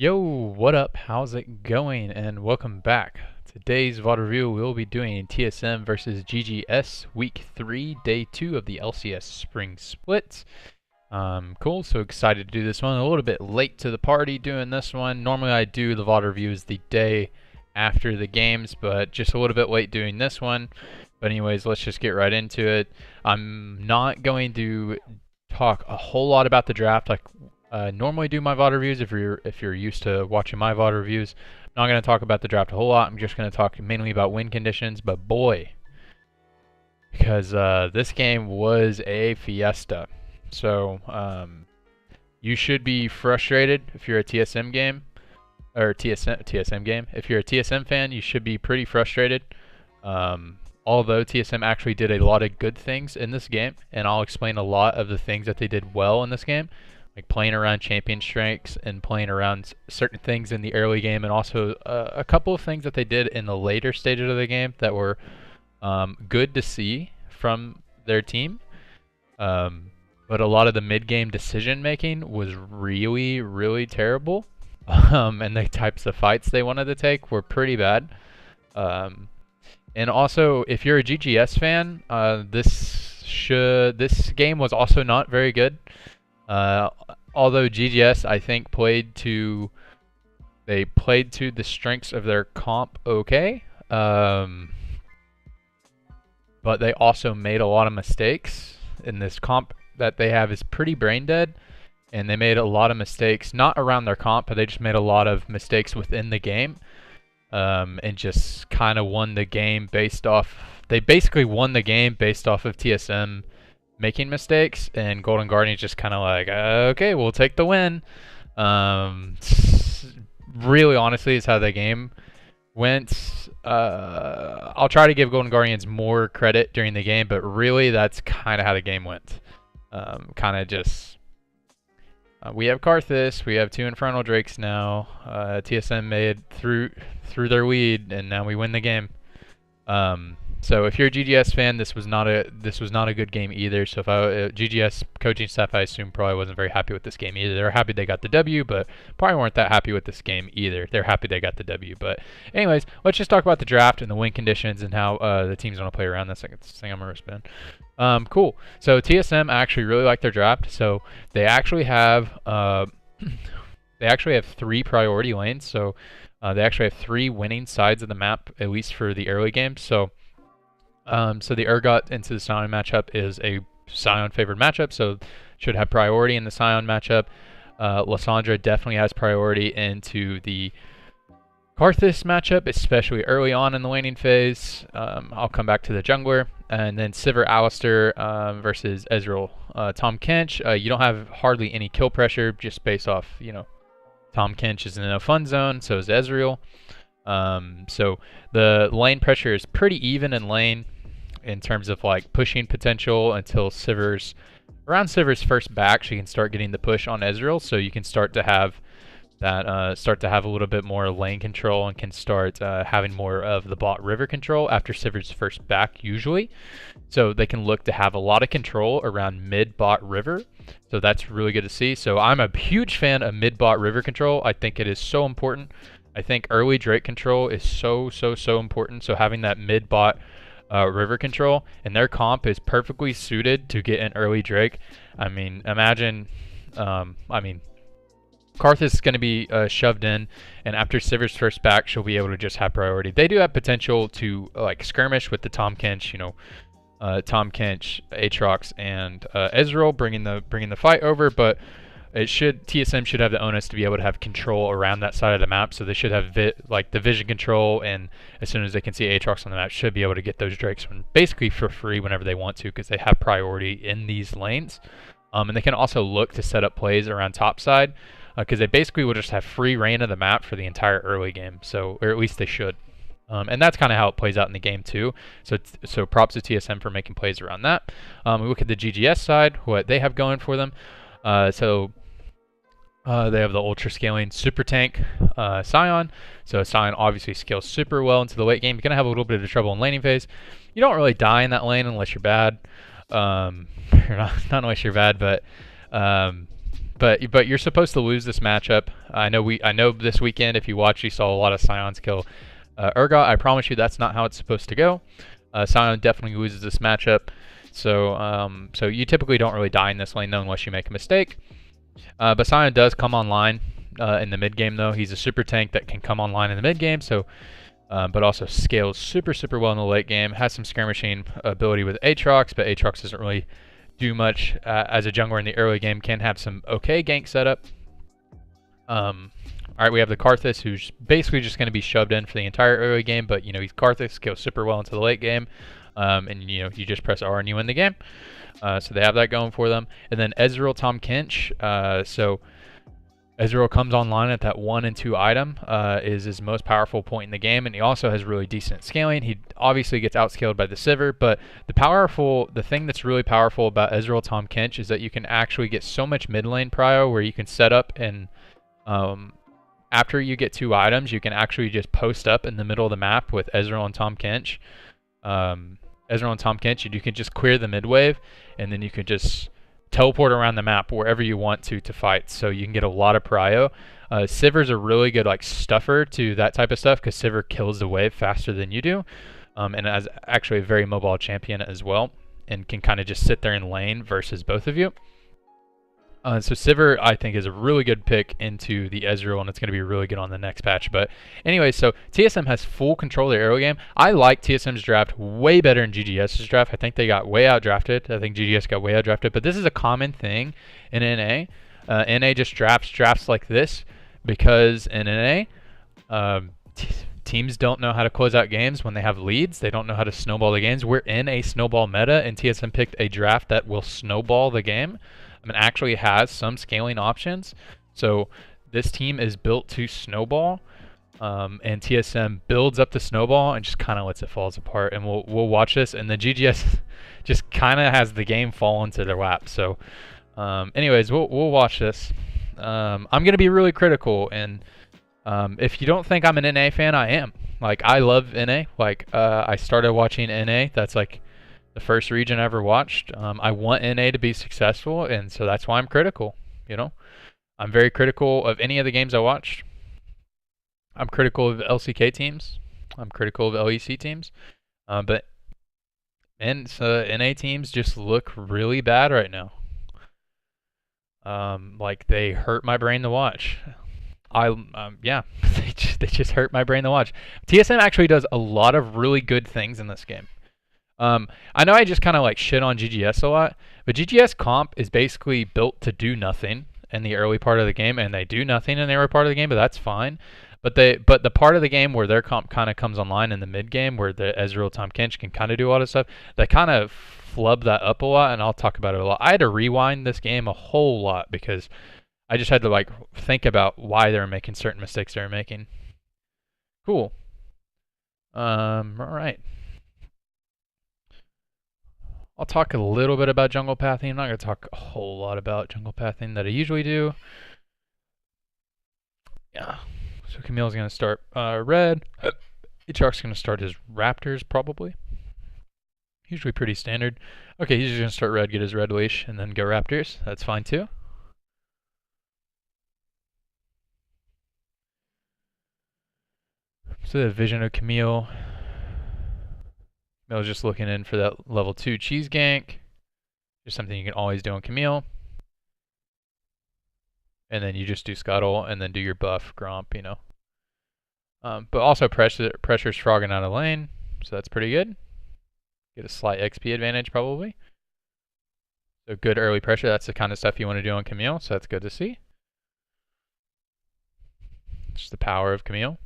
Yo, what up? How's it going? And welcome back. Today's VOD review we'll be doing TSM versus GGS Week 3, Day 2 of the LCS Spring Split. Cool, so excited to do this one. A little bit late to the party doing this one. Normally I do the VOD reviews the day after the games, but just a little bit late doing this one. But anyways, let's just get right into it. I'm not going to talk a whole lot about the draft like normally do my VOD reviews. If you're used to watching my VOD reviews, I'm not going to talk about the draft a whole lot. I'm just going to talk mainly about win conditions. But boy, because this game was a fiesta. So you should be frustrated if you're a TSM game or TSM game. If you're a TSM fan, you should be pretty frustrated. Although TSM actually did a lot of good things in this game, and I'll explain a lot of the things that they did well in this game. Like playing around champion strengths and playing around certain things in the early game, and also a couple of things that they did in the later stages of the game that were good to see from their team. But a lot of the mid-game decision making was really, really terrible. And the types of fights they wanted to take were pretty bad. And also, if you're a GGS fan, this game was also not very good. Although GGS, I think, played to the strengths of their comp okay, but they also made a lot of mistakes. And this comp that they have is pretty brain dead, and they made a lot of mistakes, not around their comp, but they just made a lot of mistakes within the game, and just kind of won the game based off. They basically won the game based off of TSM making mistakes, and Golden Guardians just kind of like, okay, we'll take the win. Really, honestly, is how the game went. I'll try to give Golden Guardians more credit during the game, but really, that's kind of how the game went. Kind of just, we have Karthus, we have 2 Infernal Drakes now. TSM made through their lead, and now we win the game. So if you're a GGS fan, this was not a good game either. So if GGS coaching staff, I assume, probably wasn't very happy with this game either. They were happy they got the W, but probably weren't that happy with this game either. They're happy they got the W. But anyways, let's just talk about the draft and the win conditions and how the teams want to play around this. This thing I'm gonna spin. Cool. So TSM actually really like their draft. So they actually have 3 priority lanes. So they actually have 3 winning sides of the map, at least for the early game. So the Urgot into the Sion matchup is a Sion favored matchup, so should have priority in the Sion matchup. Lissandra definitely has priority into the Karthus matchup, especially early on in the laning phase. I'll come back to the jungler. And then Sivir Alistar versus Ezreal. Tahm Kench, you don't have hardly any kill pressure just based off, Tahm Kench is in a fun zone, so is Ezreal. So the lane pressure is pretty even in lane in terms of like pushing potential until around Sivir's first back, she can start getting the push on Ezreal, so you can start to have that a little bit more lane control and can start having more of the bot river control after Sivir's first back usually. So they can look to have a lot of control around mid bot river. So that's really good to see. So I'm a huge fan of mid bot river control. I think it is so important. I think early Drake control is so important. So having that mid bot river control, and their comp is perfectly suited to get an early Drake. I mean, imagine, Karthus is going to be shoved in, and after Sivir's first back, she'll be able to just have priority. They do have potential to like skirmish with the Tahm Kench, Tahm Kench, Aatrox, and Ezreal, bringing the fight over, but TSM should have the onus to be able to have control around that side of the map, so they should have the vision control, and as soon as they can see Aatrox on the map, should be able to get those Drakes basically for free whenever they want to, because they have priority in these lanes. And they can also look to set up plays around top side, because they basically will just have free reign of the map for the entire early game, or at least they should. And that's kind of how it plays out in the game too. So props to TSM for making plays around that. We look at the GGS side, what they have going for them. They have the ultra scaling super tank Sion. So Sion obviously scales super well into the late game. You're gonna have a little bit of trouble in laning phase. You don't really die in that lane unless you're bad. You're not unless you're bad, but but you're supposed to lose this matchup. I know this weekend, if you watch, you saw a lot of Sions kill Urgot. I promise you that's not how it's supposed to go. Sion definitely loses this matchup. So you typically don't really die in this lane though unless you make a mistake. But Sion does come online in the mid game though. He's a super tank that can come online in the mid game. So, but also scales super well in the late game. Has some skirmishing ability with Aatrox, but Aatrox doesn't really do much as a jungler in the early game. Can have some okay gank setup. All right, we have the Karthus, who's basically just going to be shoved in for the entire early game, but you know he's Karthus, goes super well into the late game, and you know you just press R and you win the game. So they have that going for them. And then Ezreal, Tahm, Kench. So Ezreal comes online at that 1 and 2 item, is his most powerful point in the game, and he also has really decent scaling. He obviously gets outscaled by the Sivir, but the thing that's really powerful about Ezreal, Tahm, Kench is that you can actually get so much mid lane prio where you can set up and after you get 2 items, you can actually just post up in the middle of the map with Ezreal and Tahm, Kench. Ezreal and Tahm, Kench, and you can just clear the mid wave, and then you can just teleport around the map wherever you want to fight, so you can get a lot of prio. Sivir's a really good like stuffer to that type of stuff because Sivir kills the wave faster than you do, and as actually a very mobile champion as well, and can kind of just sit there in lane versus both of you. So Sivir, I think, is a really good pick into the Ezreal, and it's going to be really good on the next patch. But anyway, so TSM has full control of the early game. I like TSM's draft way better than GGS's draft. I think they got way outdrafted. I think GGS got way outdrafted. But this is a common thing in NA. NA just drafts like this because in NA, teams don't know how to close out games when they have leads. They don't know how to snowball the games. We're in a snowball meta, and TSM picked a draft that will snowball the game. I mean, actually has some scaling options. So this team is built to snowball, and TSM builds up the snowball and just kind of lets it fall apart. And we'll watch this, and the GGS just kind of has the game fall into their lap. So, anyways, we'll watch this. I'm gonna be really critical, and if you don't think I'm an NA fan, I am. Like, I love NA. Like, I started watching NA. That's like the first region I ever watched. I want NA to be successful, and so that's why I'm critical. You know, I'm very critical of any of the games I watched. I'm critical of LCK teams. I'm critical of LEC teams. But NA teams just look really bad right now. Like, they hurt my brain to watch. Yeah, they just hurt my brain to watch. TSM actually does a lot of really good things in this game. I know I just kind of like shit on GGS a lot, but GGS comp is basically built to do nothing in the early part of the game, and they do nothing in the early part of the game, but that's fine. But the part of the game where their comp kind of comes online in the mid game, where the Ezreal, Tahm, Kench can kind of do a lot of stuff, they kind of flub that up a lot, and I'll talk about it a lot. I had to rewind this game a whole lot because I just had to like think about why they were making certain mistakes they were making. Cool. All right. I'll talk a little bit about jungle pathing. I'm not going to talk a whole lot about jungle pathing that I usually do. Yeah. So Camille's going to start red. Aatrox is going to start his Raptors, probably. Usually pretty standard. Okay, he's just going to start red, get his red leash, and then go Raptors. That's fine too. So the vision of Camille. I was just looking in for that level 2 cheese gank. Just something you can always do on Camille. And then you just do Scuttle and then do your buff Gromp, you know. But also pressures Froggen out of lane, so that's pretty good. Get a slight XP advantage probably. So good early pressure, that's the kind of stuff you want to do on Camille, so that's good to see. Just the power of Camille.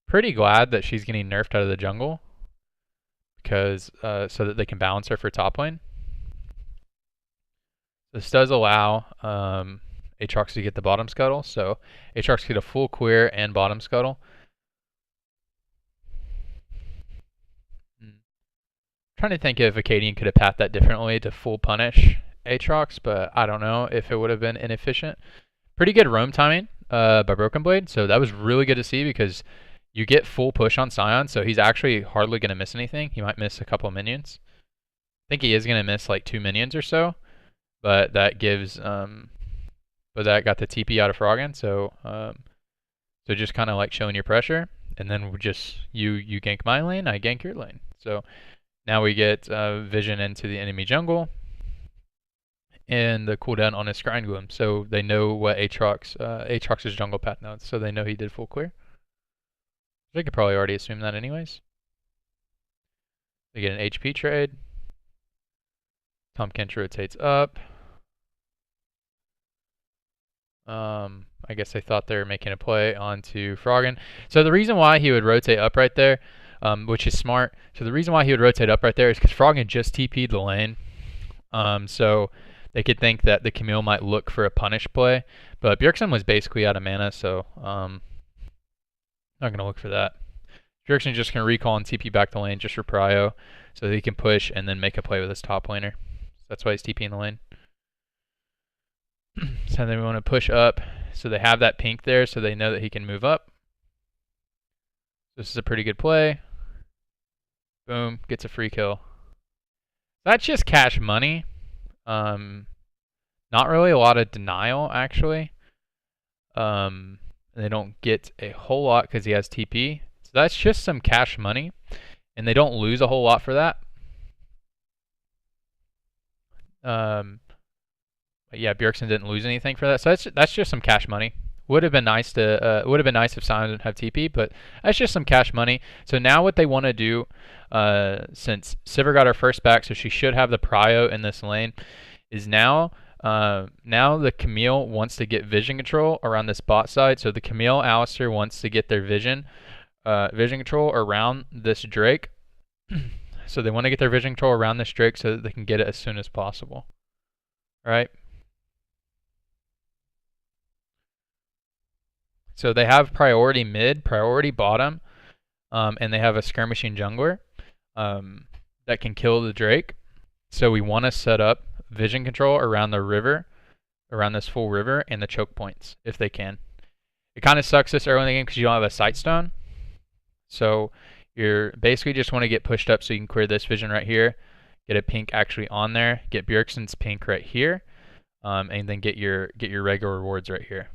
Pretty glad that she's getting nerfed out of the jungle because so that they can balance her for top lane. This does allow Aatrox to get the bottom scuttle, so Aatrox get a full queer and bottom scuttle. Trying to think if Akaadian could have pathed that differently to full punish Aatrox, but I don't know if it would have been inefficient. Pretty good roam timing by Broken Blade, so that was really good to see because you get full push on Sion, so he's actually hardly going to miss anything. He might miss a couple of minions. I think he is going to miss like 2 minions or so. but that gives but that got the TP out of Froggen, so so just kind of like showing your pressure, and then just you gank my lane, I gank your lane. So now we get vision into the enemy jungle, and the cooldown on his Scrying Gloom, so they know what Aatrox's jungle path now, so they know he did full clear. They could probably already assume that anyways. They get an HP trade. Tahm Kench rotates up. I guess they thought they were making a play onto Froggen. So the reason why he would rotate up right there, which is smart. So the reason why he would rotate up right there is because Froggen just TP'd the lane. So they could think that the Camille might look for a punish play, but Bjergsen was basically out of mana, so not gonna look for that. Bjergsen's just gonna recall and TP back the lane just for prio, so that he can push and then make a play with his top laner. So that's why he's TPing the lane. So then we want to push up, so they have that pink there, so they know that he can move up. This is a pretty good play. Boom, gets a free kill. That's just cash money. Not really a lot of denial, actually. They don't get a whole lot because he has TP. So that's just some cash money, and they don't lose a whole lot for that. But yeah, Bjergsen didn't lose anything for that, so that's just some cash money. Would have been nice if Sion didn't have TP, but that's just some cash money. So now what they want to do, since Sivir got her first back, so she should have the prio in this lane, is now the Camille wants to get vision control around this bot side. So the Camille Alistar wants to get their vision control around this Drake. So they want to get their vision control around this Drake so that they can get it as soon as possible. All right. So they have priority mid, priority bottom, and they have a skirmishing jungler that can kill the Drake. So we want to set up vision control around the river, around this full river, and the choke points if they can. It kind of sucks this early in the game because you don't have a sightstone. So you're basically just want to get pushed up so you can clear this vision right here, get a pink actually on there, get Bjergsen's pink right here, and then get your regular rewards right here.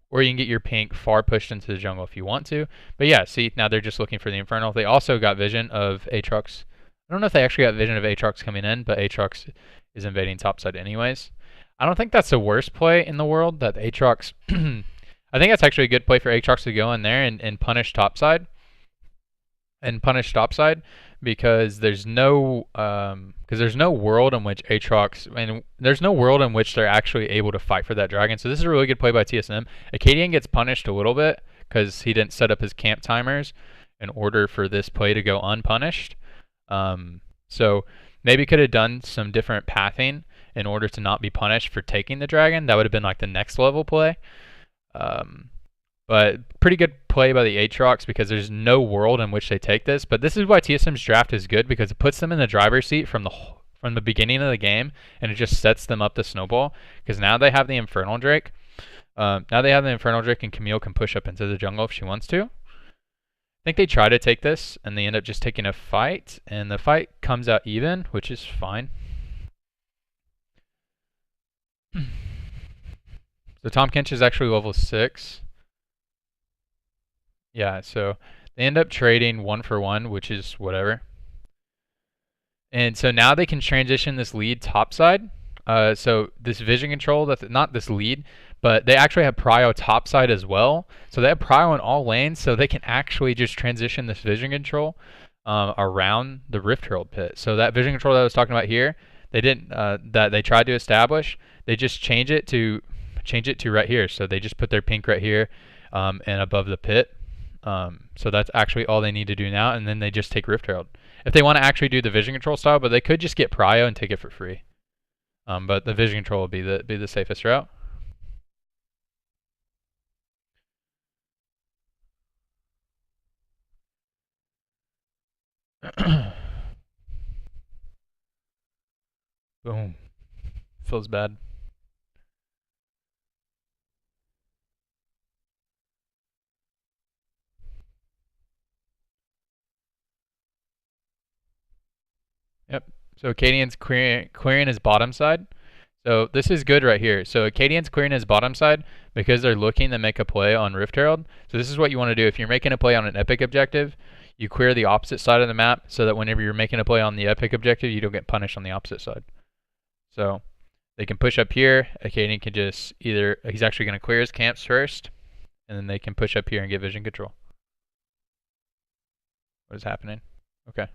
Or you can get your pink far pushed into the jungle if you want to. But yeah, see, now they're just looking for the Infernal. They also got vision of Aatrox. I don't know if they actually got vision of Aatrox coming in, but Aatrox is invading topside anyways. I don't think that's the worst play in the world, that Aatrox... I think that's actually a good play for Aatrox to go in there and punish topside. Because there's no world in which Aatrox, and there's no world in which they're actually able to fight for that dragon. So this is a really good play by TSM. Akaadian gets punished a little bit because he didn't set up his camp timers in order for this play to go unpunished. So maybe could have done some different pathing in order to not be punished for taking the dragon. That would have been like the next level play. But pretty good play by the Aatrox because there's no world in which they take this. But this is why TSM's draft is good, because it puts them in the driver's seat from the beginning of the game, and it just sets them up to snowball. Because now they have the Infernal Drake. And Camille can push up into the jungle if she wants to. I think they try to take this, and they end up just taking a fight, and the fight comes out even, which is fine. So Tahm Kench is actually level 6. Yeah, so they end up trading 1 for 1, which is whatever. And so now they can transition this lead topside. So this vision control, that's not this lead, but they actually have prio topside as well. So they have prio in all lanes, so they can actually just transition this vision control around the Rift Herald pit. So that vision control that I was talking about here, they didn't that they tried to establish, they just change it to right here. So they just put their pink right here and above the pit. So that's actually all they need to do now, and then they just take Rift Herald. If they want to actually do the vision control style, but they could just get prio and take it for free. But the vision control will be the safest route. Boom. Feels bad. Yep. So Akaadian's clearing his bottom side. So this is good right here. So Akaadian's clearing his bottom side because they're looking to make a play on Rift Herald. So this is what you want to do. If you're making a play on an epic objective, you clear the opposite side of the map so that whenever you're making a play on the epic objective, you don't get punished on the opposite side. So they can push up here. Akaadian can just either, he's actually going to clear his camps first, and then they can push up here and get vision control. What is happening? Okay.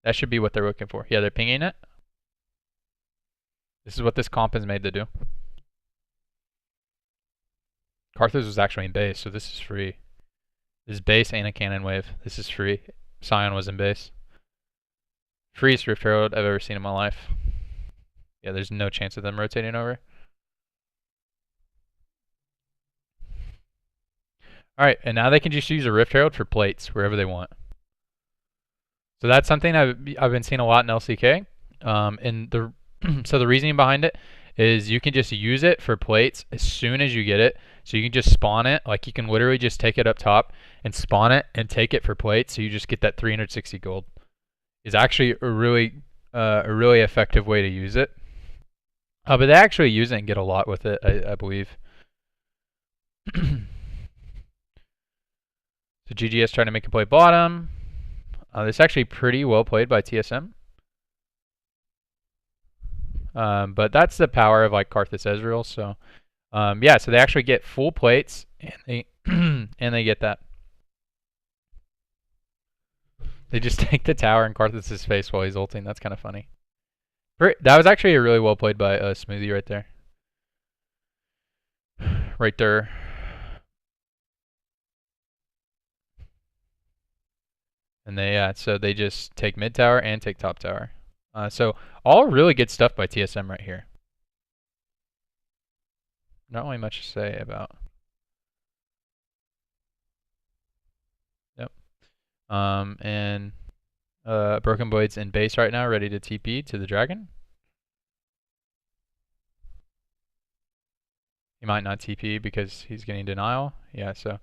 That should be what they're looking for. Yeah, they're pinging it. This is what this comp is made to do. Karthus was actually in base, so this is free. This is base and a cannon wave. This is free. Sion was in base. Freest Rift Herald I've ever seen in my life. Yeah, there's no chance of them rotating over. Alright, and now they can just use a Rift Herald for plates wherever they want. So that's something I've been seeing a lot in LCK. So the reasoning behind it is you can just use it for plates as soon as you get it. So you can just spawn it, like you can literally just take it up top and spawn it and take it for plates. So you just get that 360 gold. It's actually a really effective way to use it. But they actually use it and get a lot with it, I believe. So GGS trying to make a play bottom. This is actually pretty well played by TSM. But that's the power of like Karthus Ezreal. So yeah, so they actually get full plates and they and they get that. They just take the tower in Karthus' face while he's ulting. That's kind of funny. That was actually a really well played by Smoothie right there. Right there. And they so they just take mid tower and take top tower. So all really good stuff by TSM right here. Not really much to say about. Yep. And Broken Blade's in base right now, ready to TP to the dragon. He might not TP because he's getting denial. Yeah, so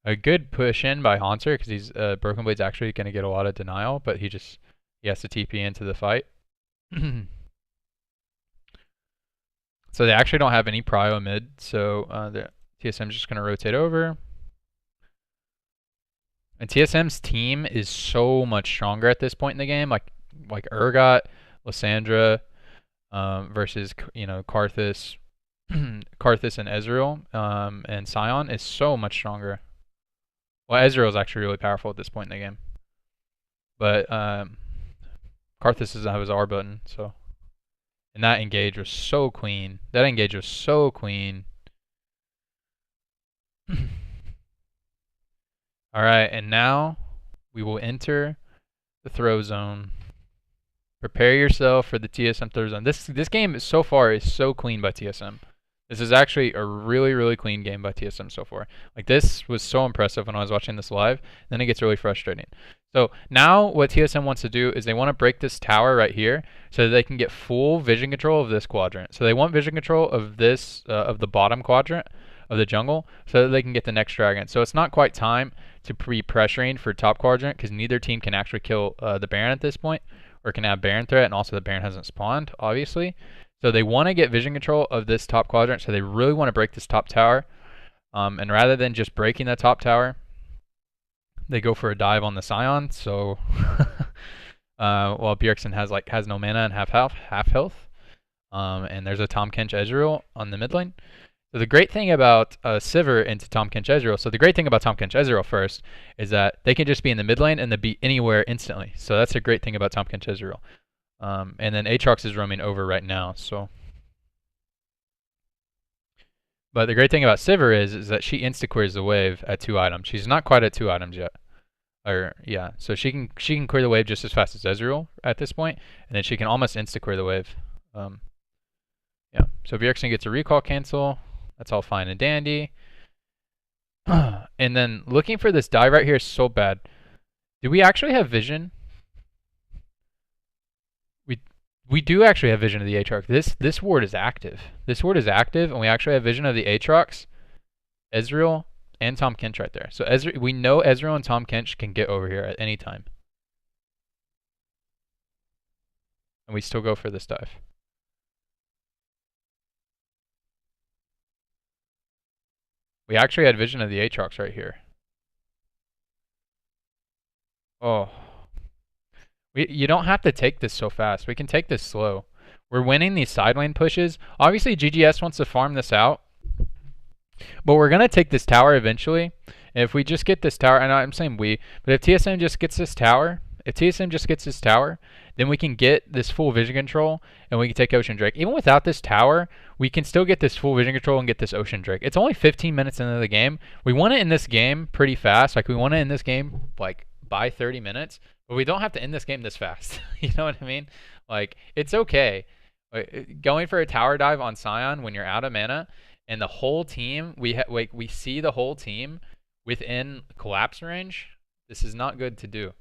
a good push in by Hauntzer because he's Broken Blade's actually going to get a lot of denial, but he has to TP into the fight. So they actually don't have any prio mid, so the TSM is just going to rotate over. And TSM's team is so much stronger at this point in the game, like Urgot, Lissandra versus Karthus, Karthus and Ezreal and Sion is so much stronger. Well, Ezreal is actually really powerful at this point in the game, but Karthus doesn't have his R button, so. And that engage was so clean. That engage was so clean. Alright, and now we will enter the throw zone. Prepare yourself for the TSM throw zone. This game so far is so clean by TSM. This is actually a really clean game by TSM so far. Like, this was so impressive when I was watching this live. Then it gets really frustrating. So now what TSM wants to do is they want to break this tower right here so that they can get full vision control of this quadrant. So they want vision control of this, of the bottom quadrant of the jungle so that they can get the next dragon. So it's not quite time to pre-pressuring for top quadrant because neither team can actually kill the Baron at this point or can have Baron threat, and also the Baron hasn't spawned, obviously. So they want to get vision control of this top quadrant, so they really want to break this top tower. And rather than just breaking the top tower, they go for a dive on the Sion. So well, Bjergsen has no mana and half health. And there's a Tahm Kench Ezreal on the mid lane. So the great thing about Sivir into Tahm Kench Ezreal, so the great thing about Tahm Kench Ezreal first is that they can just be in the mid lane and they be anywhere instantly. So that's a great thing about Tahm Kench Ezreal. And then Aatrox is roaming over right now. So, but the great thing about Sivir is that she insta-clears the wave at 2 items. She's not quite at 2 items yet. Or yeah, so she can clear the wave just as fast as Ezreal at this point, and then she can almost insta-clear the wave. Yeah, so Bjergsen gets a recall cancel. That's all fine and dandy. And then looking for this dive right here is so bad. Do we actually have vision? We do actually have vision of the Aatrox. This ward is active. This ward is active, and we actually have vision of the Aatrox, Ezreal, and Tahm Kench right there. So we know Ezreal and Tahm Kench can get over here at any time. And we still go for this dive. We actually had vision of the Aatrox right here. Oh. You don't have to take this so fast. We can take this slow. We're winning these side lane pushes. Obviously, GGS wants to farm this out. But we're going to take this tower eventually. And if we just get this tower, and I'm saying we, but if TSM just gets this tower, then we can get this full vision control and we can take Ocean Drake. Even without this tower, we can still get this full vision control and get this Ocean Drake. It's only 15 minutes into the game. We want to end this game pretty fast. Like, we want to end this game, like, by 30 minutes. But we don't have to end this game this fast. You know what I mean? Like, it's okay. Going for a tower dive on Sion when you're out of mana, and the whole team, we see the whole team within collapse range. This is not good to do.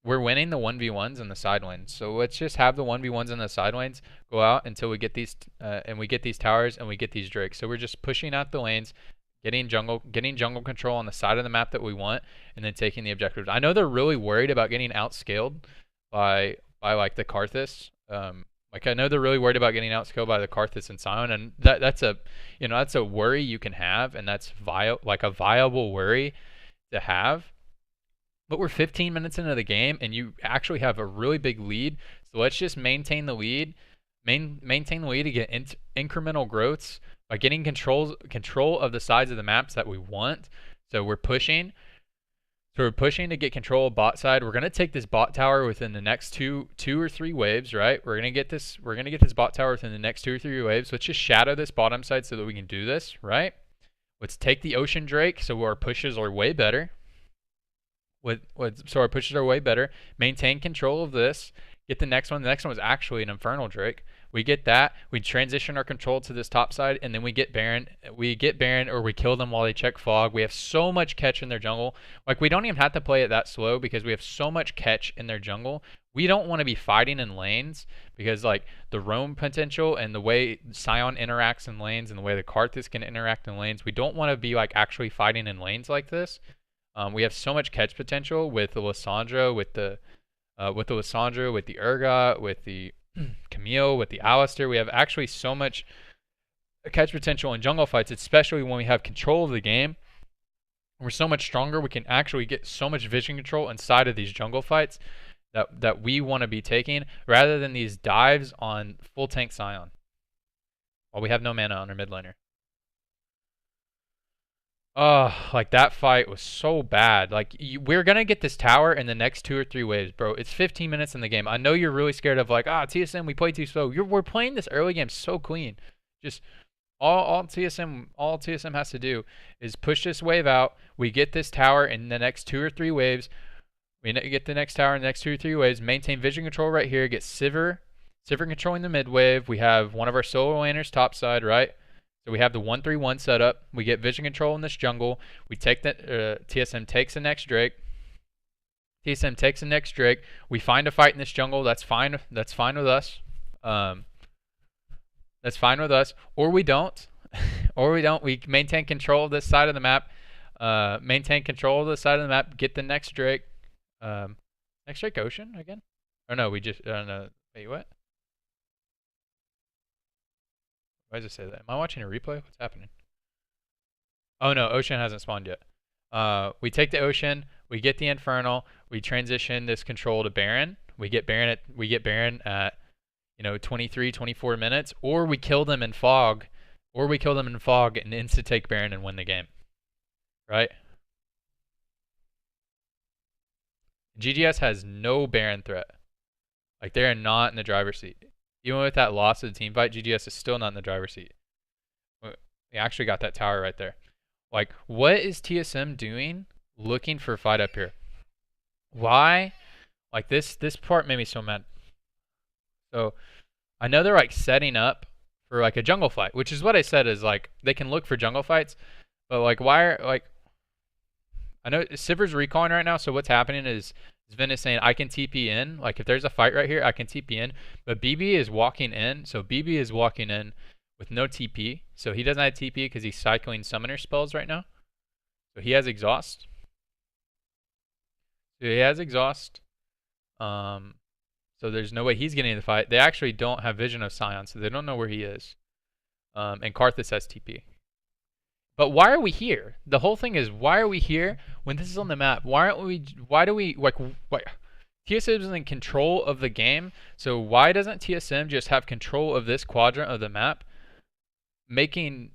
We're winning the 1v1s in the side lanes. So let's just have the 1v1s in the side lanes go out until we get these, and we get these towers and we get these drakes. So we're just pushing out the lanes, getting jungle control on the side of the map that we want, and then taking the objectives. I know they're really worried about getting outscaled by like the Karthus. Like, I know they're really worried about getting outscaled by the Karthus and Sion, and that's a worry you can have, and that's like a viable worry to have. But we're 15 minutes into the game, and you actually have a really big lead. So let's just maintain the lead, maintain the lead to get incremental growths by getting control of the sides of the maps that we want. So we're pushing. So we're pushing to get control of bot side. We're gonna take this bot tower within the next two or three waves, right? We're gonna get this bot tower within the next 2 or 3 waves. Let's just shadow this bottom side so that we can do this, right? Let's take the Ocean Drake so our pushes are way better. So our pushes are way better. Maintain control of this. Get the next one. The next one was actually an Infernal Drake. We get that. We transition our control to this top side, and then we get Baron. We get Baron, or we kill them while they check Fog. We have so much catch in their jungle. Like, we don't even have to play it that slow because we have so much catch in their jungle. We don't want to be fighting in lanes because, like, the roam potential and the way Sion interacts in lanes and the way the Karthus can interact in lanes, we don't want to be, like, actually fighting in lanes like this. We have so much catch potential with the Lissandra, with the Urgot, with the Camille, with the Alistar. We have actually so much catch potential in jungle fights, especially when we have control of the game. We're so much stronger. We can actually get so much vision control inside of these jungle fights that we want to be taking, rather than these dives on full tank Sion while we have no mana on our mid laner. Oh, like, that fight was so bad. Like, we're going to get this tower in the next 2 or 3 waves, bro. It's 15 minutes in the game. I know you're really scared of, like, TSM, we play too slow. We're playing this early game so clean. Just all TSM has to do is push this wave out. We get this tower in the next 2 or 3 waves. We get the next tower in the next 2 or 3 waves. Maintain vision control right here. Get Sivir controlling the mid wave. We have one of our solo laners top side, right? So we have the 1-3-1 setup. We get vision control in this jungle. We take that. TSM takes the next Drake. We find a fight in this jungle. That's fine. That's fine with us. That's fine with us. Or we don't. We maintain control of this side of the map. Get the next Drake. Next Drake Ocean again? Or no, we just. No. Wait, what? Why does it say that? Am I watching a replay? What's happening? Oh no, Ocean hasn't spawned yet. We take the Ocean, we get the Infernal, we transition this control to Baron. We get Baron at 23, 24 minutes, or we kill them in Fog, and insta take Baron and win the game. Right? GGS has no Baron threat. Like, they are not in the driver's seat. Even with that loss of the team fight, GGS is still not in the driver's seat. We actually got that tower right there. Like, what is TSM doing looking for a fight up here? Why? Like, this part made me so mad. So, I know they're, like, setting up for, like, a jungle fight, which is what I said is, like, they can look for jungle fights. But, like, why are, like... I know Sivir's recalling right now, so what's happening is Zven is saying, I can TP in. Like, if there's a fight right here, I can TP in. But BB is walking in. So BB is walking in with no TP. So he doesn't have TP because he's cycling summoner spells right now. So he has exhaust. So there's no way he's getting in the fight. They actually don't have vision of Sion, so they don't know where he is. And Karthus has TP. But why are we here? The whole thing is, why are we here when this is on the map? Why aren't we? Why do we like? Why? TSM is in control of the game, so why doesn't TSM just have control of this quadrant of the map, making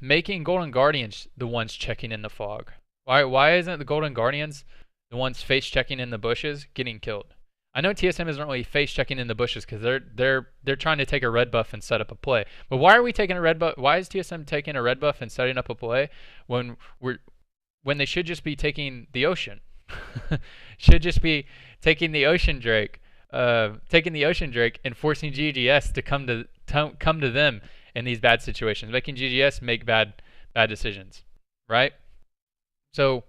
making Golden Guardians the ones checking in the fog? Why isn't the Golden Guardians the ones face checking in the bushes getting killed? I know TSM isn't really face checking in the bushes because they're trying to take a red buff and set up a play. But why are we taking a red buff? Why is TSM taking a red buff and setting up a play when they should just be taking the ocean? Should just be taking the ocean drake, and forcing GGS to come to them in these bad situations, making GGS make bad decisions, right? So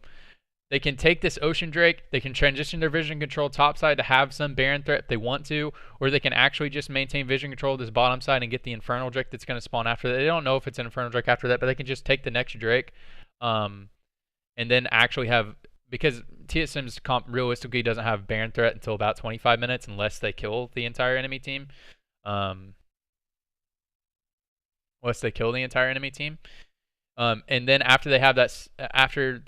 they can take this Ocean Drake, they can transition their vision control topside to have some Baron threat if they want to, or they can actually just maintain vision control of this bottom side and get the Infernal Drake that's going to spawn after that. They don't know if it's an Infernal Drake after that, but they can just take the next Drake and then actually have, because TSM's comp realistically doesn't have Baron threat until about 25 minutes unless they kill the entire enemy team. And then after they have that, after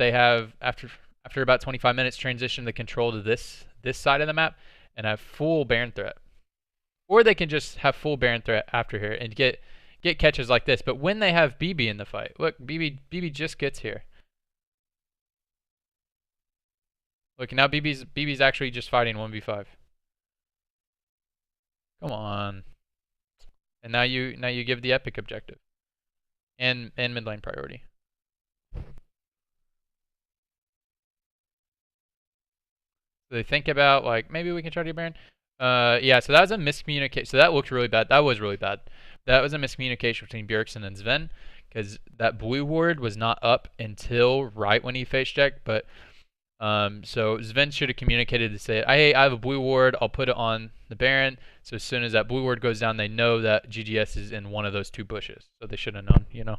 about 25 minutes, transition the control to this side of the map and have full Baron threat. Or they can just have full Baron threat after here and get catches like this. But when they have BB in the fight, look, BB just gets here. Look, now BB's actually just fighting 1v5. Come on. And now you give the epic objective. And mid lane priority. So they think about, like, maybe we can try to get Baron. Yeah, so that was a miscommunication. So that looked really bad. That was really bad. That was a miscommunication between Bjergsen and Zven, because that blue ward was not up until right when he face checked. But so Zven should have communicated to say, hey, I have a blue ward. I'll put it on the Baron. So as soon as that blue ward goes down, they know that GGS is in one of those two bushes. So they should have known, you know.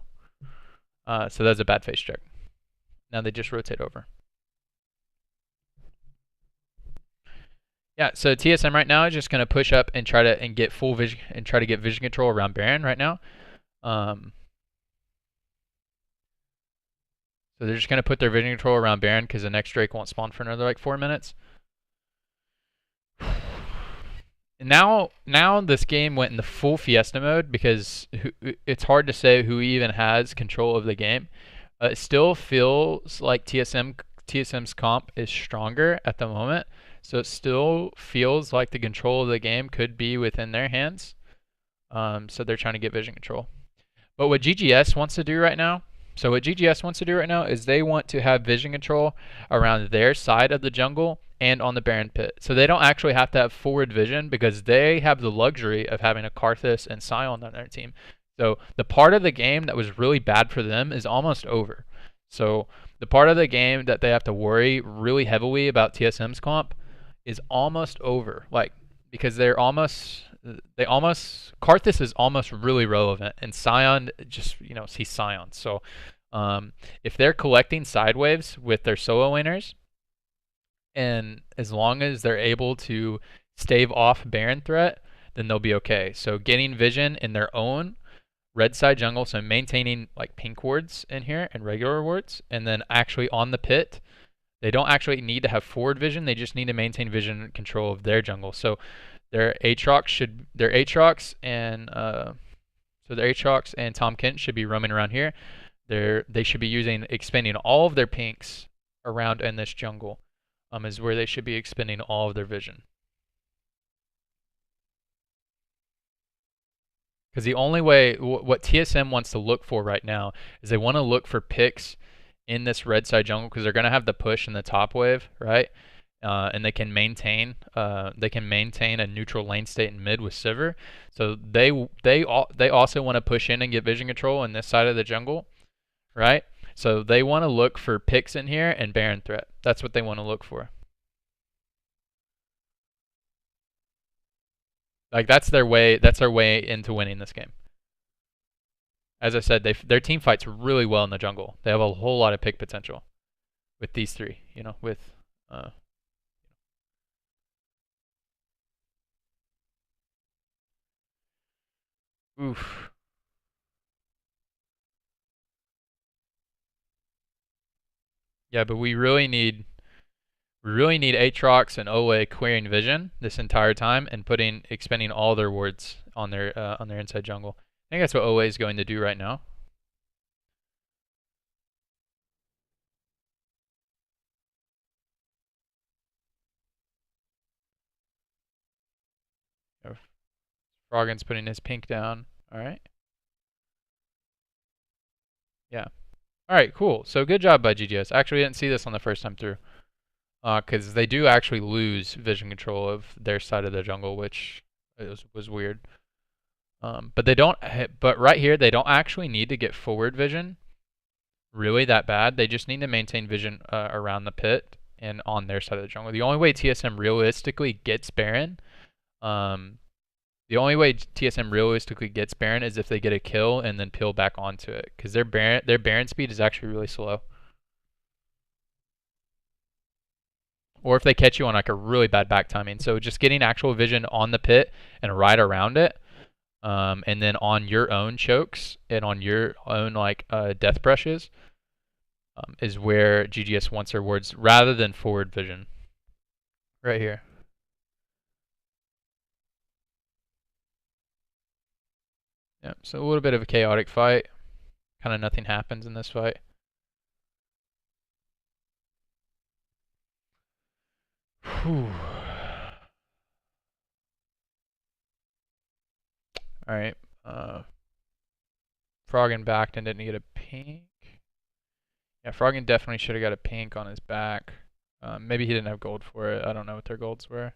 So that's a bad face check. Now they just rotate over. Yeah, so TSM right now is just gonna push up and try to get full vision and try to get vision control around Baron right now. So they're just gonna put their vision control around Baron because the next Drake won't spawn for another like 4 minutes. Now this game went in the full fiesta mode because it's hard to say who even has control of the game. It still feels like TSM's comp is stronger at the moment. So it still feels like the control of the game could be within their hands. So they're trying to get vision control. But what GGS wants to do right now, is they want to have vision control around their side of the jungle and on the Baron pit. So they don't actually have to have forward vision because they have the luxury of having a Karthus and Sion on their team. So the part of the game that was really bad for them is almost over. So the part of the game that they have to worry really heavily about TSM's comp is almost over. Like, because Karthus is almost really relevant, and Sion just, he's Sion. So if they're collecting side waves with their solo laners, and as long as they're able to stave off Baron threat, then they'll be okay. So getting vision in their own red side jungle, so maintaining like pink wards in here and regular wards, and then actually on the pit, they don't actually need to have forward vision. They just need to maintain vision control of their jungle. So their Aatrox and Tahm Kench should be roaming around here. They should be expending all of their pinks around in this jungle. Is where they should be expending all of their vision. Because the only way, what TSM wants to look for right now is they want to look for picks in this red side jungle because they're going to have the push in the top wave, right? And they can maintain a neutral lane state in mid with Sivir. So they also want to push in and get vision control in this side of the jungle, right? So they want to look for picks in here and Baron threat. That's what they want to look for. Like that's their way into winning this game. As I said, their team fights really well in the jungle. They have a whole lot of pick potential with these three, oof. Yeah, but we really need Aatrox and Olleh clearing vision this entire time and expending all their wards on their inside jungle. I think that's what Olleh is going to do right now. Froggen's putting his pink down. All right. Yeah. All right, cool. So good job by GGS. Actually, we didn't see this on the first time through. Because they do actually lose vision control of their side of the jungle, which was weird. But they don't. But right here, they don't actually need to get forward vision really that bad. They just need to maintain vision around the pit and on their side of the jungle. The only way TSM realistically gets Baron, is if they get a kill and then peel back onto it, because their Baron speed is actually really slow. Or if they catch you on like a really bad back timing. So just getting actual vision on the pit and right around it, and then on your own chokes and on your own like death brushes, is where GGS wants their wards rather than forward vision. Right here. Yeah, so a little bit of a chaotic fight. Kind of nothing happens in this fight. Whew. Alright. Froggen backed and didn't get a pink. Yeah, Froggen definitely should have got a pink on his back. Maybe he didn't have gold for it. I don't know what their golds were.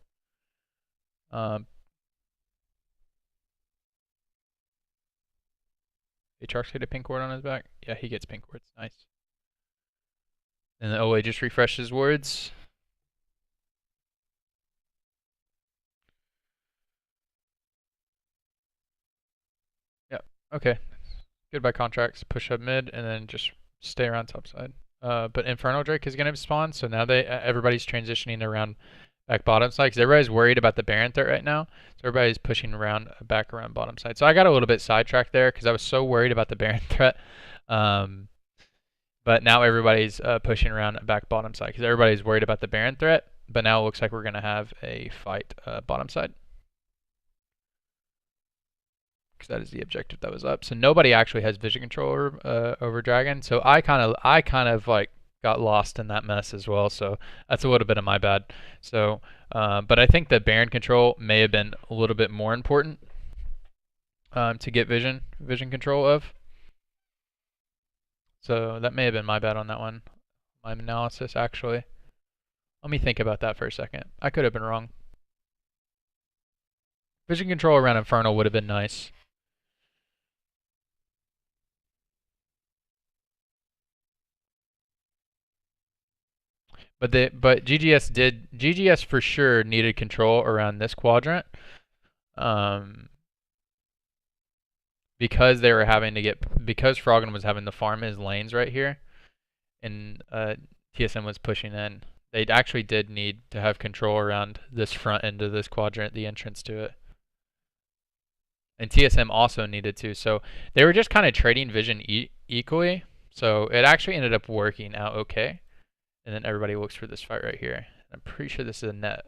Aatrox get a pink ward on his back? Yeah, he gets pink wards. Nice. And then Olleh just refreshes wards. Yep. Okay. Goodbye Contractz. Push up mid and then just stay around top side. But Infernal Drake is going to spawn, so now everybody's transitioning around back bottom side because everybody's worried about the Baron threat right now. So everybody's pushing around back around bottom side. So I got a little bit sidetracked there because I was so worried about the Baron threat. But now everybody's pushing around back bottom side because everybody's worried about the Baron threat. But now it looks like we're going to have a fight bottom side. Because that is the objective that was up. So nobody actually has vision control over Dragon. So I kind of like got lost in that mess as well. So that's a little bit of my bad. So, but I think the Baron control may have been a little bit more important to get vision control of. So that may have been my bad on that one. My analysis actually. Let me think about that for a second. I could have been wrong. Vision control around Infernal would have been nice. But GGS for sure needed control around this quadrant. Because they were having to because Froggen was having to farm his lanes right here, and TSM was pushing in. They actually did need to have control around this front end of this quadrant, the entrance to it. And TSM also needed to, so they were just kind of trading vision equally. So it actually ended up working out okay. And then everybody looks for this fight right here. I'm pretty sure this is a net.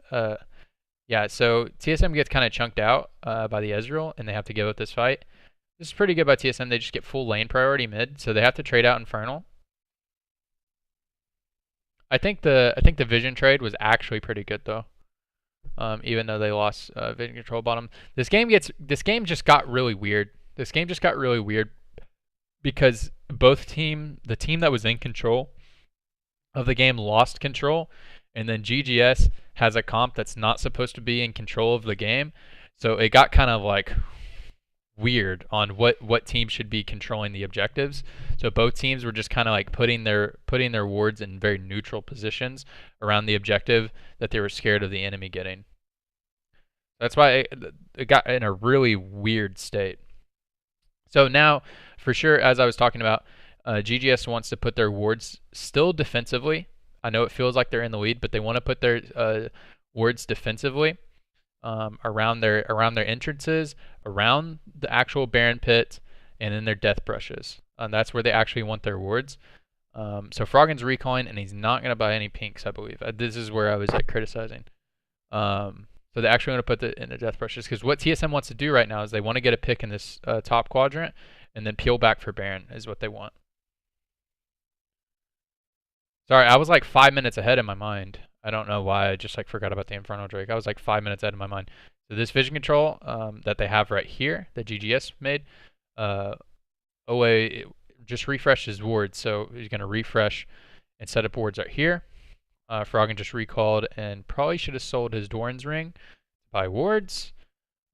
Yeah, so TSM gets kind of chunked out by the Ezreal, and they have to give up this fight. This is pretty good by TSM. They just get full lane priority mid, so they have to trade out Infernal. I think the vision trade was actually pretty good though. Even though they lost vision control bottom. This game just got really weird. This game just got really weird because the team that was in control of the game lost control, and then GGS has a comp that's not supposed to be in control of the game. So it got kind of like weird on what team should be controlling the objectives. So both teams were just kind of like putting their wards in very neutral positions around the objective that they were scared of the enemy getting. That's why it got in a really weird state. So now, for sure, as I was talking about, GGS wants to put their wards still defensively. I know it feels like they're in the lead, but they want to put their wards defensively around their entrances, around the actual Baron pit, and in their death brushes. And that's where they actually want their wards. So Froggen's recalling, and he's not going to buy any pinks, I believe. This is where I was like criticizing. So they're actually going to put it in the death brushes, because what TSM wants to do right now is they want to get a pick in this top quadrant, and then peel back for Baron is what they want. Sorry, I was like 5 minutes ahead in my mind. I don't know why. I just like forgot about the Infernal Drake. I was like 5 minutes ahead in my mind. So this vision control that they have right here, that GGS made, Olleh just refreshed his wards. So he's going to refresh and set up wards right here. Froggen just recalled and probably should have sold his Doran's ring to buy wards.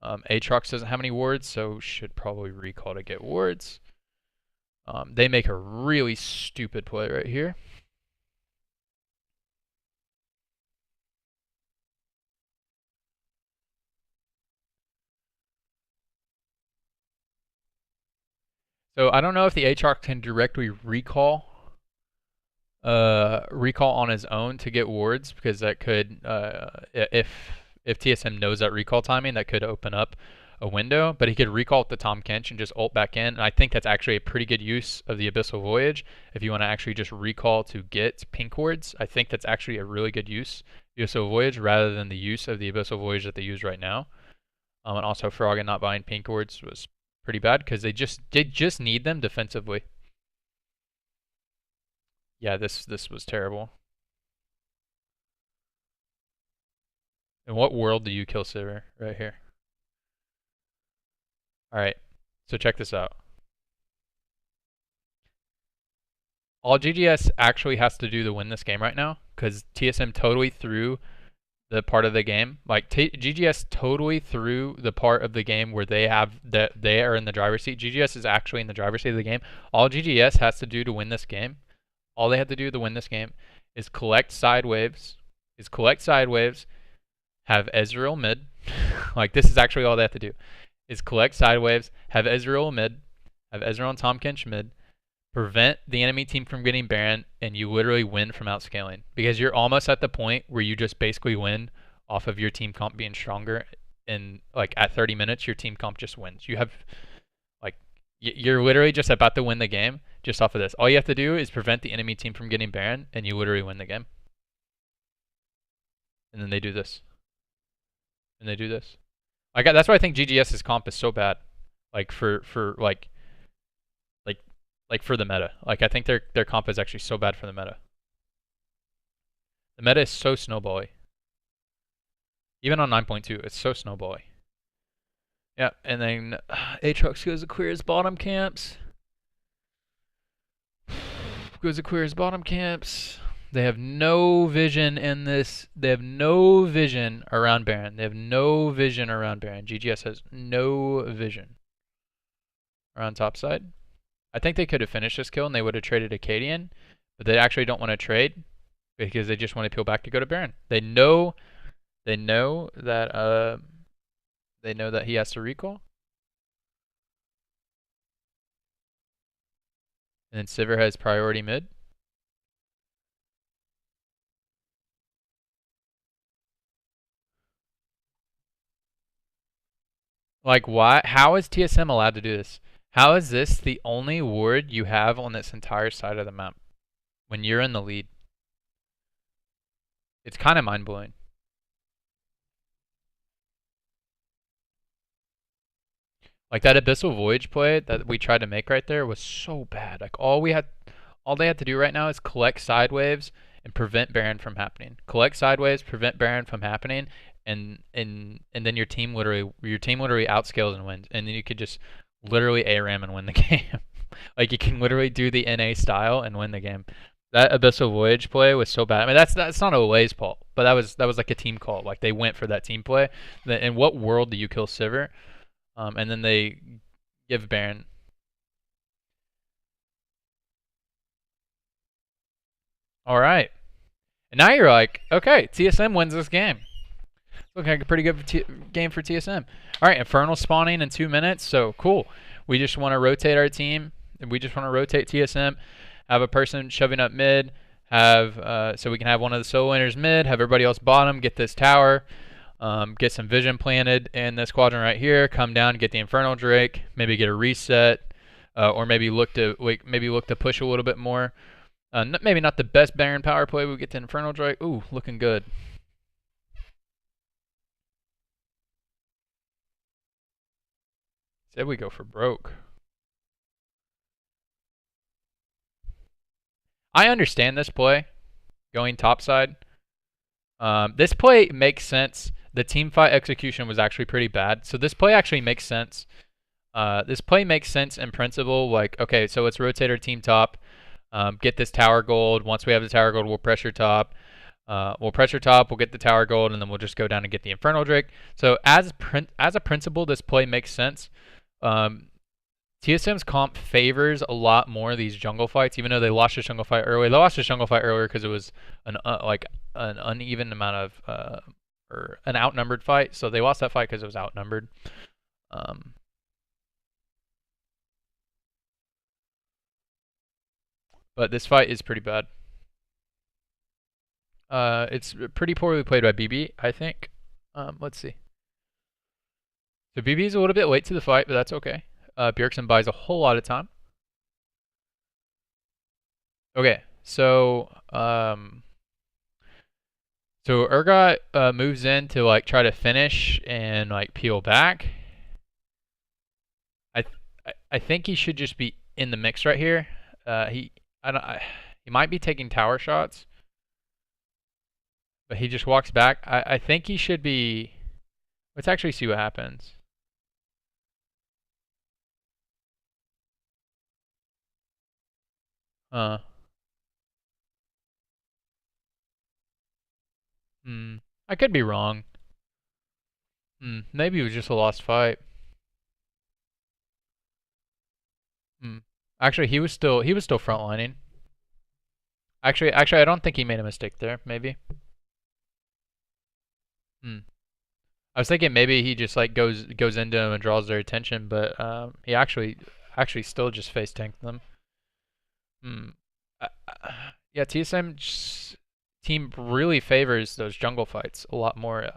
Aatrox doesn't have any wards, so should probably recall to get wards. They make a really stupid play right here. So I don't know if the Aatrox can directly recall on his own to get wards, because that could if TSM knows that recall timing, that could open up a window. But he could recall with the Tahm Kench and just ult back in. And I think that's actually a pretty good use of the Abyssal Voyage. If you want to actually just recall to get pink wards, I think that's actually a really good use of the Abyssal Voyage rather than the use of the Abyssal Voyage that they use right now. And also Froggen not buying pink wards was pretty bad, because they just need them defensively. Yeah, this was terrible. In what world do you kill Sivir? Right here. Alright, so check this out. All GGS actually has to do to win this game right now, because TSM totally threw the part of the game. Like GGS totally threw the part of the game where they are in the driver's seat. GGS is actually in the driver's seat of the game. All GGS has to do to win this game, all they have to do to win this game is collect side waves, have Ezreal mid. Like, this is actually all they have to do, is collect side waves, have Ezreal mid, have Ezreal and Tahm Kench mid, prevent the enemy team from getting Baron, and you literally win from outscaling. Because you're almost at the point where you just basically win off of your team comp being stronger. And like at 30 minutes, your team comp just wins. You have like, you're literally just about to win the game just off of this. All you have to do is prevent the enemy team from getting Baron, and you literally win the game. And then they do this. And they do this. Like, that's why I think GGS's comp is so bad. Like for for the meta. Like, I think their comp is actually so bad for the meta. The meta is so snowbally. Even on 9.2, it's so snowbally. Yeah, and then Aatrox goes to clear his bottom camps. They have no vision in this. They have no vision around Baron. GGS has no vision around top side. I think they could have finished this kill and they would have traded Akaadian, but they actually don't want to trade because they just want to peel back to go to Baron. They know that he has to recall. And then Sivir has priority mid. Like, why? How is TSM allowed to do this? How is this the only ward you have on this entire side of the map when you're in the lead? It's kind of mind-blowing. Like, that Abyssal Voyage play that we tried to make right there was so bad. Like, all they had to do right now is collect side waves and prevent Baron from happening. Collect side waves, prevent Baron from happening, and then your team literally outscales and wins. And then you could just literally ARAM and win the game. Like, you can literally do the NA style and win the game. That Abyssal Voyage play was so bad. I mean, that's not Olleh's fault, but that was like a team call. Like, they went for that team play. In what world do you kill Sivir? And then they give Baron. All right. And now you're like, okay, TSM wins this game. Looking like a pretty good game for TSM. All right, Infernal spawning in 2 minutes, so cool. We just want to rotate our team. We just want to rotate TSM, have a person shoving up mid, so we can have one of the solo laners mid, have everybody else bottom, get this tower, get some vision planted in this quadrant right here, come down, get the Infernal Drake, maybe get a reset, or maybe look to push a little bit more. Maybe not the best Baron power play. We get to Infernal Drake. Ooh, looking good. Said we go for broke. I understand this play, going topside. This play makes sense. The team fight execution was actually pretty bad, so this play actually makes sense. This play makes sense in principle. Like, okay, so let's rotate our team top, get this tower gold. Once we have the tower gold, we'll pressure top. We'll get the tower gold, and then we'll just go down and get the Infernal Drake. So as a principle, this play makes sense. TSM's comp favors a lot more of these jungle fights, even though they lost the jungle fight early. They lost the jungle fight earlier because it was an uneven amount of or an outnumbered fight. So they lost that fight because it was outnumbered. But this fight is pretty bad. It's pretty poorly played by BB, I think. Let's see. So BB's a little bit late to the fight, but that's okay. Bjergsen buys a whole lot of time. Okay, so Urgot moves in to like try to finish and like peel back. I think he should just be in the mix right here. He might be taking tower shots, but he just walks back. I think he should be. Let's actually see what happens. I could be wrong. Maybe it was just a lost fight. Actually, he was still frontlining. Actually, I don't think he made a mistake there. Maybe. I was thinking maybe he just like goes into him and draws their attention, but he actually still just face tanked them. Yeah, TSM team really favors those jungle fights a lot more.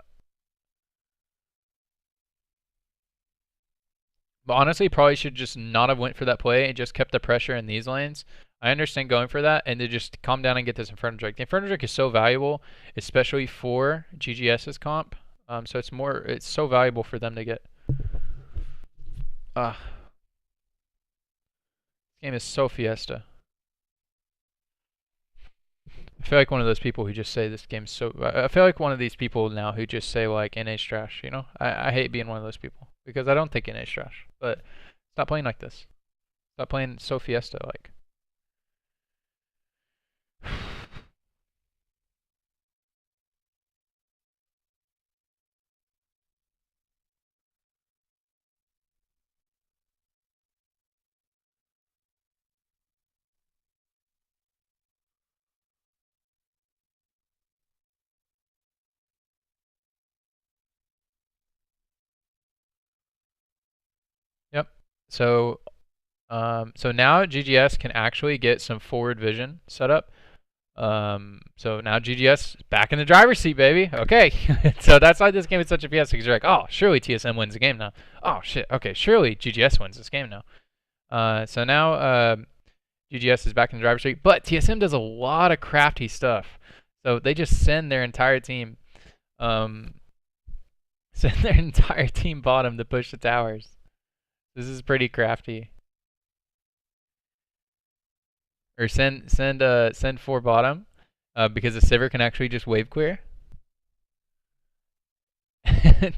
But honestly, probably should just not have went for that play and just kept the pressure in these lanes. I understand going for that and to just calm down and get this Infernal Drake. The Infernal Drake is so valuable, especially for GGS's comp. So it's so valuable for them to get. This game is so fiesta. I feel like one of those people who just say this game's so. I feel like one of these people now who just say like NA's trash. You know, I hate being one of those people because I don't think NA's trash. But stop playing like this. Stop playing so fiesta like. Yep. So now GGS can actually get some forward vision set up. So now GGS is back in the driver's seat, baby. Okay. So that's why this game is such a fiesta, because you're like, oh, surely TSM wins the game now. Oh, shit. Okay, surely GGS wins this game now. So now GGS is back in the driver's seat, but TSM does a lot of crafty stuff. So they just send their entire team bottom to push the towers. This is pretty crafty. Or send 4 bottom, because the Sivir can actually just wave clear.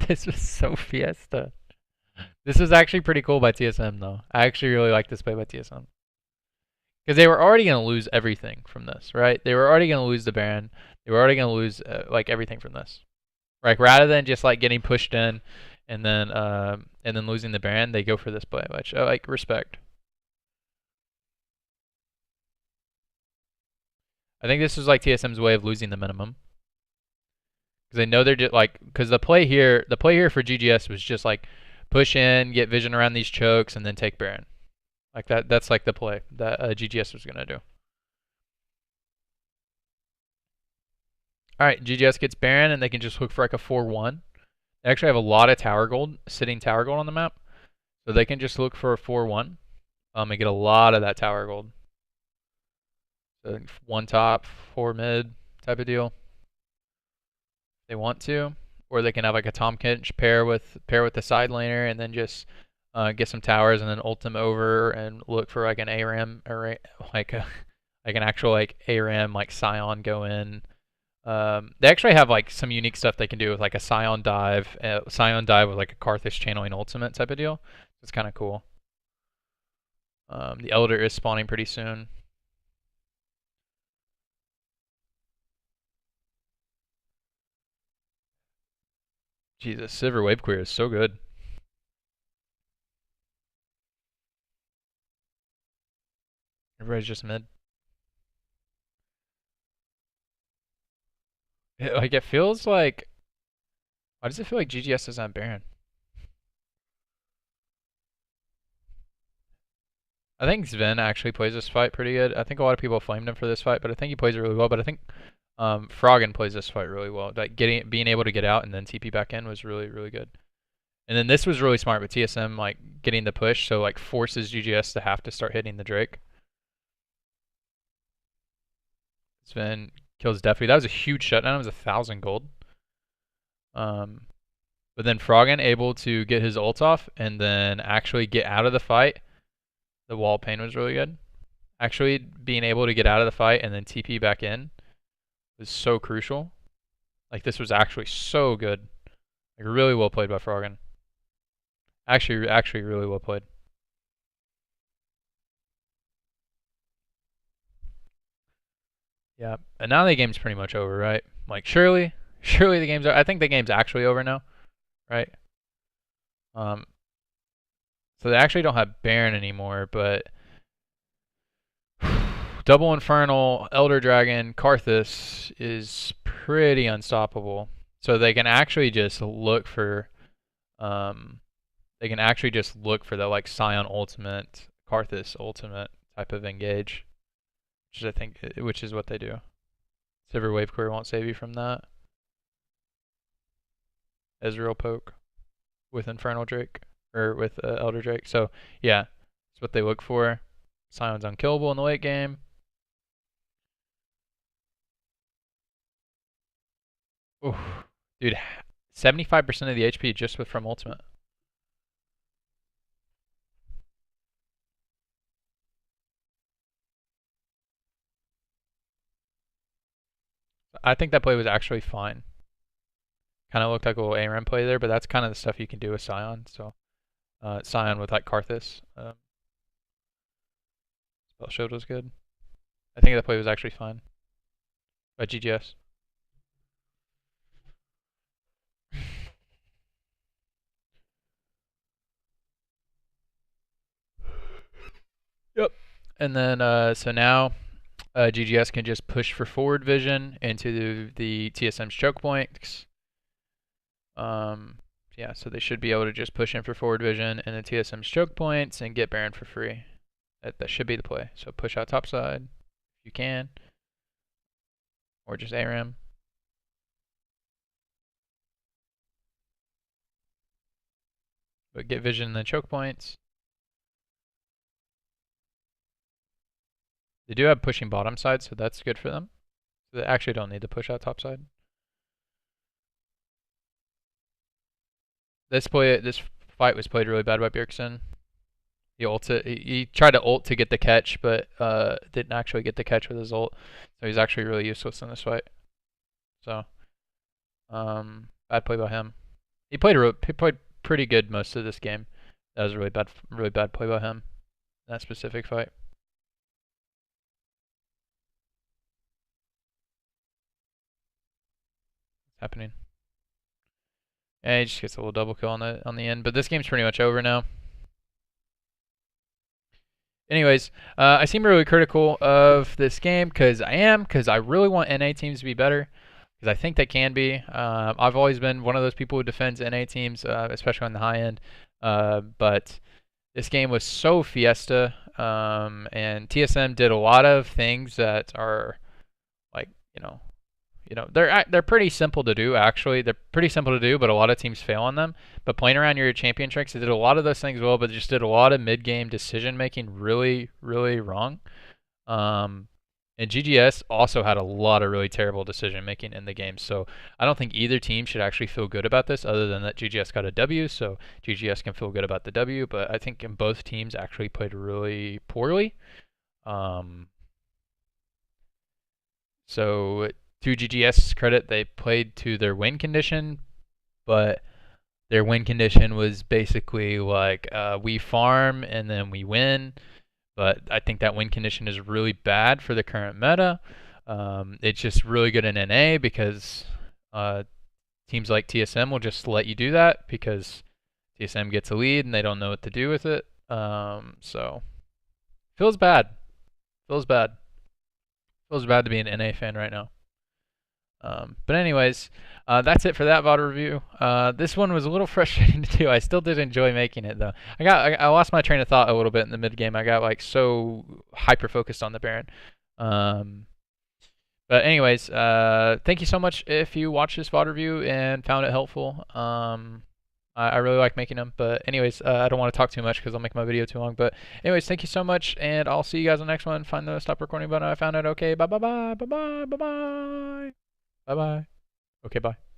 This was so fiesta. This was actually pretty cool by TSM though. I actually really like this play by TSM. Because they were already going to lose everything from this, right? They were already going to lose the Baron. They were already going to lose like everything from this. Like rather than just like getting pushed in and then losing the Baron, they go for this play, which I like respect. I think this is like TSM's way of losing the minimum. Because they know they're just like, because the play here for GGS was just like push in, get vision around these chokes, and then take Baron. Like that's like the play that GGS was gonna do. All right, GGS gets Baron, and they can just look for like a 4-1. They actually have a lot of tower gold, sitting tower gold on the map, so they can just look for a 4-1, and get a lot of that tower gold. So 1 top, 4 mid type of deal. If they want to, or they can have like a Tahm Kench pair with the side laner, and then just get some towers and then ult them over and look for like an ARAM or like like an actual like ARAM like Sion go in. They actually have like some unique stuff they can do with like a Sion dive with like a Karthus channeling ultimate type of deal. It's kind of cool. The Elder is spawning pretty soon. Jesus, Sivir wave clear is so good. Everybody's just mid. Like it feels like. Why does it feel like GGS is on Baron? I think Zven actually plays this fight pretty good. I think a lot of people flamed him for this fight, but I think he plays it really well. But I think Froggen plays this fight really well. Like being able to get out and then TP back in was really, really good. And then this was really smart with TSM like getting the push, so like forces GGS to have to start hitting the Drake. Zven kills Deftly. That was a huge shutdown. It was 1,000 gold. But then Froggen able to get his ult off and then actually get out of the fight. The wall pain was really good. Actually being able to get out of the fight and then TP back in was so crucial. Like this was actually so good. Like really well played by Froggen. Actually really well played. Yeah, and now the game's pretty much over, right? Like surely the game's. I think the game's actually over now, right? So they actually don't have Baron anymore, but Double Infernal, Elder Dragon, Karthus is pretty unstoppable. So they can actually just look for, the like Sion ultimate, Karthus ultimate type of engage, which is what they do. Sivir wave clear won't save you from that. Ezreal poke with Infernal Drake or with Elder Drake. So yeah, that's what they look for. Sion's unkillable in the late game. Oof. Dude, 75% of the HP just from ultimate. I think that play was actually fine. Kind of looked like a little ARAM play there, but that's kind of the stuff you can do with Sion. So Sion with like Karthus. Spell Shield was good. I think that play was actually fine by GGS. Yep. And then so now GGS can just push for forward vision into the TSM's choke points. Yeah, so they should be able to just push in for forward vision and the TSM's choke points and get Baron for free. That should be the play. So push out topside if you can, or just ARAM. But get vision in the choke points. They do have pushing bottom side, so that's good for them. So they actually don't need to push out top side. This fight was played really bad by Bjergsen. He tried to ult to get the catch, but didn't actually get the catch with his ult. So he's actually really useless in this fight. So bad play by him. He played pretty good most of this game. That was a really bad play by him in that specific fight. What's happening? Yeah, he just gets a little double kill on the end. But this game's pretty much over now. Anyways, I seem really critical of this game because I really want NA teams to be better because I think they can be. I've always been one of those people who defends NA teams, especially on the high end. But this game was so fiesta, and TSM did a lot of things that are like, they're pretty simple to do, actually. They're pretty simple to do, but a lot of teams fail on them. But playing around your champion tricks, they did a lot of those things well, but just did a lot of mid-game decision-making really, really wrong. And And GGS also had a lot of really terrible decision making in the game. So I don't think either team should actually feel good about this, other than that GGS got a W, so GGS can feel good about the W. But I think both teams actually played really poorly. So to GGS credit, they played to their win condition, but their win condition was basically like we farm and then we win. But I think that win condition is really bad for the current meta. It's just really good in NA because teams like TSM will just let you do that because TSM gets a lead and they don't know what to do with it. So feels bad. Feels bad. Feels bad to be an NA fan right now. But anyways, that's it for that VOD review. This one was a little frustrating to do. I still did enjoy making it though. I lost my train of thought a little bit in the mid game. I got like so hyper focused on the Baron. But anyways, thank you so much if you watched this VOD review and found it helpful. I really like making them. But anyways, I don't want to talk too much because I'll make my video too long. But anyways, thank you so much, and I'll see you guys on the next one. Find the stop recording button. I found it. Okay, bye bye bye bye bye bye bye bye. Bye bye. Okay, bye.